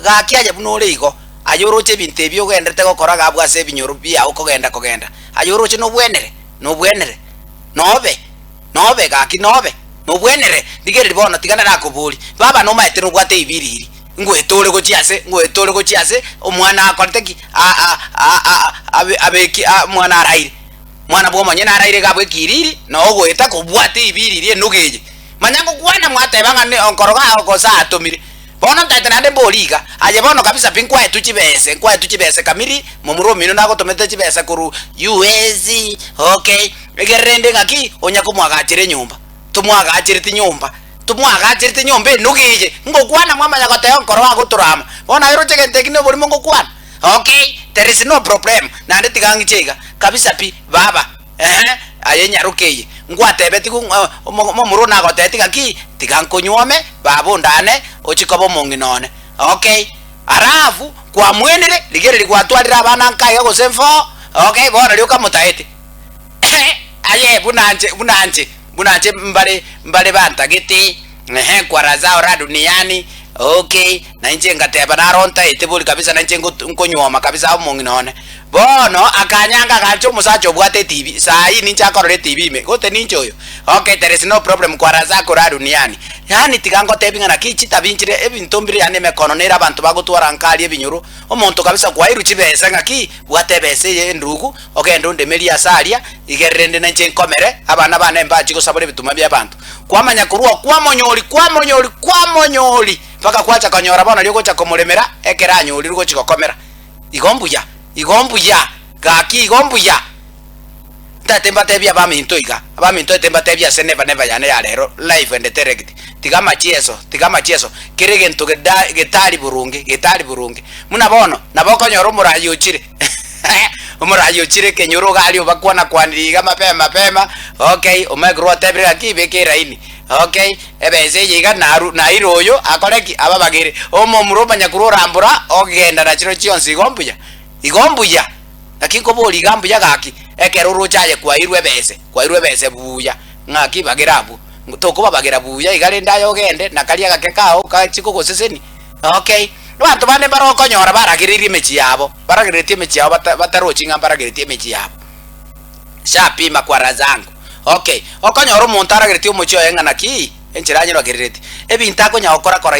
ga kiaje bunolego ayoroche binte byo gendete gokora gabwa se binyoru bia ukogenda ayoroche no bwenere nobe gaki nobe no bwenere digere bona tigana nakubuli baba no maete no gwate ibiriri ngwetole go chiase omwana akorteki abeki mwana araire mwana bwo manyena araire gabwe kiriri no gweta kubwate ibiriri nugeje manyango kwana mwate banga ne onkoroga okosa atomire bona mtaitana de boliga aje bono kabisa pinkwa etuchibese kamiri mumurumino nako tomete chibese kuru USC okay egerende ngaki onya kumwagachire nyumba tumwagachire nyumba nugije ngokwana mwama yakote onkoroga guturama bona iro chegente kino boli ngokwana okay there is no problem na ndeti gangichega kabisa pi baba ayenya rukeye ngwatebe tiku mumuruna goteti gaki tigankonyome babo ndane ochikobo monginone okay arafu kwa mwenere ligere ligwatwalira abana nkaiga gosemfo okay bona lyo kamutaete aye bunanje mbale bantagete kwa razao ra duniani okay na nje ngateba naronta etebuli kabisa na nje nkonyoma kabisa monginone bono akanyanga gacho musacho bwate TV sai ninja akorore TV me gote ninjo yo okay there is no problem kwa razako ra duniani yani tigango tebinga na kichi tabinjire ebintombire yane mekononera abantu bagutwara nkali ebinyuru omuntu kabisa kwa iru chibesa ngaki bwate bese ye ndugu okay ndonde meli asalia igerende na nje nkomere abana bana mbachi gusabure bituma bya abantu kwamanya kurua kwa monyoli paka kwacha kanyora bana lyoko cha komulemera ekeranyo liruko chikokomera igombuya gaki igombuya tatemba tebya abaminto temba tebya seneva yane ya lero live and direct tigama chieso kiregento getali burungi muna bono naboko nyoro murayo chire umurayo chire kenyoro gali bakwana kwandiriga mapema okay omegro tebre akibe keraini okay ebeze yiga na iroyo akoreki ababagire omo murobanya kurorambura ogenda na chiro chionsi igombuya lakini kobo ligambuya gaki ekeruru chaye kwa irwe bese buya ngaki bagirabu tokuba bagira buya igale ndayo gende nakalia gakekao kachiko goseseni okay abantu bane baroko nyora baragiriri mechi yabo batarochinga baragiriti mechi yabo shapima kwa razangu okay okonyoro muntu aragiriti umucho yenga naki enchiranye bagiriti ebintako nyakora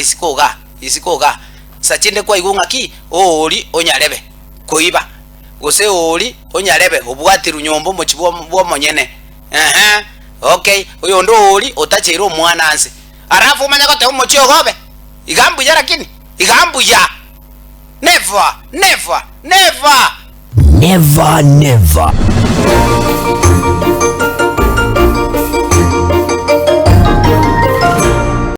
isikoga sachinde kwa igunga ki oli onyarebe koiba gose oli onyarebe obwati runyombo muchibwo monyene okay uyo ndo oli otachero mwana anse arafu manya kote umucho gobe igambuya lakini igambuya never